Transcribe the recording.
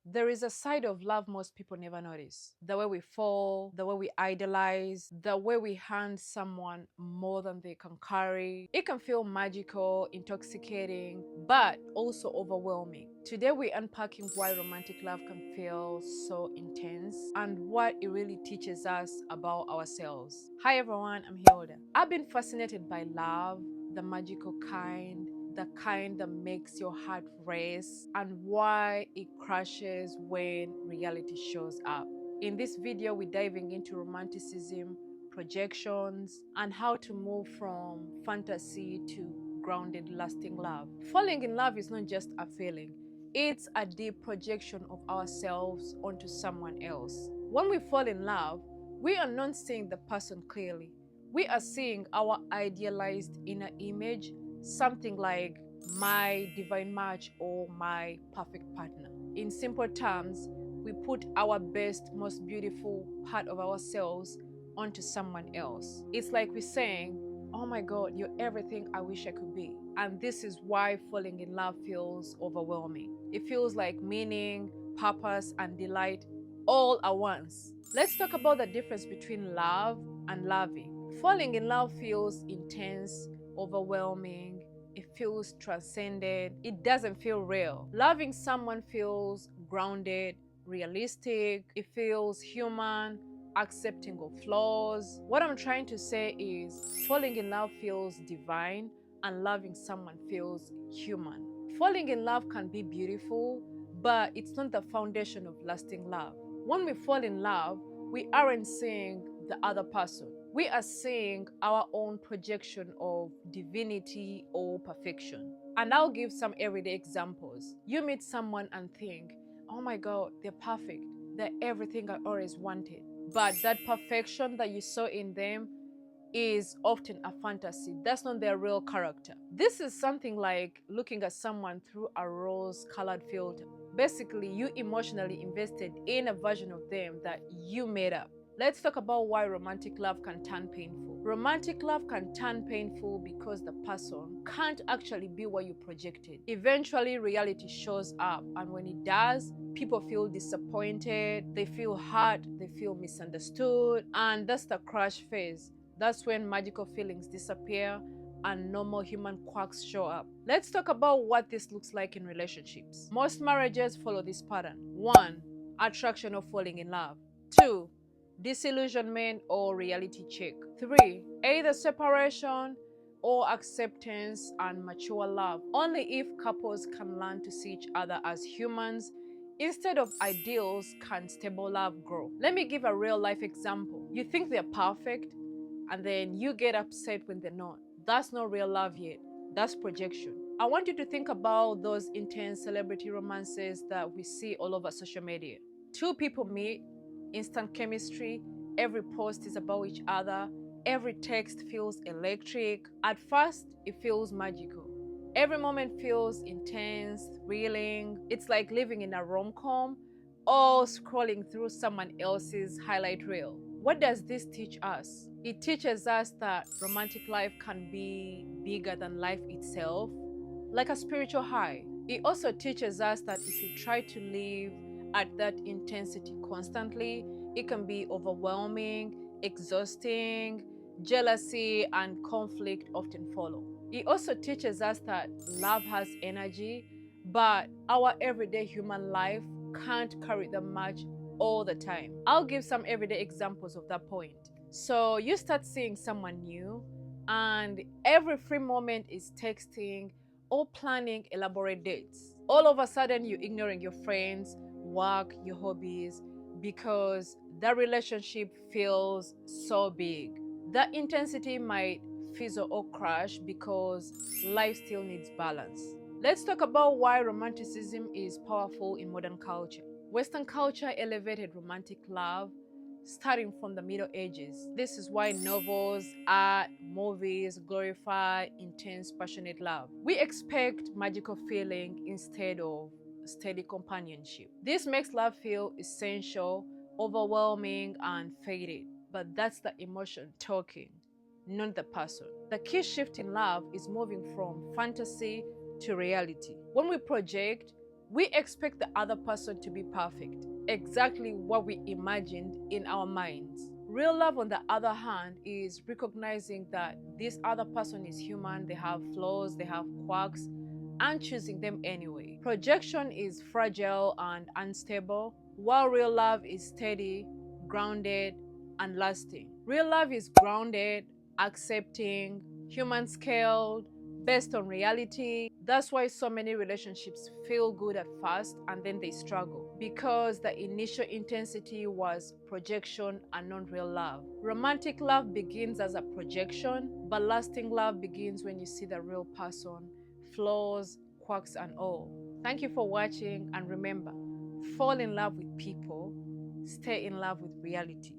There is a side of love most people never notice. The way we fall, the way we idolize, the way we hand someone more than they can carry. It can feel magical, intoxicating, but also overwhelming. Today we're unpacking why romantic love can feel so intense and what it really teaches us about ourselves. Hi everyone, I'm Hilda. I've been fascinated by love, the magical kind, the kind that makes your heart race, and why it crashes when reality shows up. In this video, we're diving into romanticism, projections, and how to move from fantasy to grounded, lasting love. Falling in love is not just a feeling, it's a deep projection of ourselves onto someone else. When we fall in love, we are not seeing the person clearly. We are seeing our idealized inner image, something like my divine match or my perfect partner. In simple terms, we put our best, most beautiful part of ourselves onto someone else. It's like we're saying, oh my God, you're everything I wish I could be. And this is why falling in love feels overwhelming. It feels like meaning, purpose, and delight all at once. Let's talk about the difference between love and loving. Falling in love feels intense, overwhelming, it feels transcendent, it doesn't feel real. Loving someone feels grounded, realistic, it feels human, accepting of flaws. What I'm trying to say is falling in love feels divine and loving someone feels human. Falling in love can be beautiful, but it's not the foundation of lasting love. When we fall in love, we aren't seeing the other person. We are seeing our own projection of divinity or perfection. And I'll give some everyday examples. You meet someone and think, oh my God, they're perfect. They're everything I always wanted. But that perfection that you saw in them is often a fantasy. That's not their real character. This is something like looking at someone through a rose-colored filter. Basically, you emotionally invested in a version of them that you made up. Let's talk about why romantic love can turn painful. Romantic love can turn painful because the person can't actually be what you projected. Eventually, reality shows up, and when it does, people feel disappointed, they feel hurt, they feel misunderstood, and that's the crash phase. That's when magical feelings disappear and normal human quirks show up. Let's talk about what this looks like in relationships. Most marriages follow this pattern. 1. Attraction or falling in love. 2. Disillusionment or reality check. 3. Either separation or acceptance and mature love. Only if couples can learn to see each other as humans instead of ideals can stable love grow. Let me give a real life example. You think they're perfect, and then you get upset when they're not. That's not real love yet. That's projection. I want you to think about those intense celebrity romances that we see all over social media. Two people meet, instant chemistry, every post is about each other, every text feels electric. At first, it feels magical. Every moment feels intense, thrilling. It's like living in a rom-com or scrolling through someone else's highlight reel. What does this teach us? It teaches us that romantic life can be bigger than life itself, like a spiritual high. It also teaches us that if you try to live at that intensity constantly, it can be overwhelming, exhausting, jealousy, and conflict often follow. It also teaches us that love has energy, but our everyday human life can't carry that much all the time. I'll give some everyday examples of that point. So you start seeing someone new, and every free moment is texting or planning elaborate dates. All of a sudden, you're ignoring your friends, work, your hobbies, because that relationship feels so big. That intensity might fizzle or crash because life still needs balance. Let's talk about why romanticism is powerful in modern culture. Western culture elevated romantic love starting from the Middle Ages. This is why novels, art, movies glorify intense, passionate love. We expect magical feeling instead of steady companionship. This makes love feel essential, overwhelming, and faded. But that's the emotion talking, not the person. The key shift in love is moving from fantasy to reality. When we project, We expect the other person to be perfect, exactly what we imagined in our minds. Real love, on the other hand, is recognizing that this other person is human, they have flaws, they have quirks, and choosing them anyway. Projection is fragile and unstable, while real love is steady, grounded, and lasting. Real love is grounded, accepting, human scaled, based on reality. That's why so many relationships feel good at first and then they struggle, because the initial intensity was projection and not real love. Romantic love begins as a projection, but lasting love begins when you see the real person, flaws, quirks, and all. Thank you for watching, and remember, fall in love with people, stay in love with reality.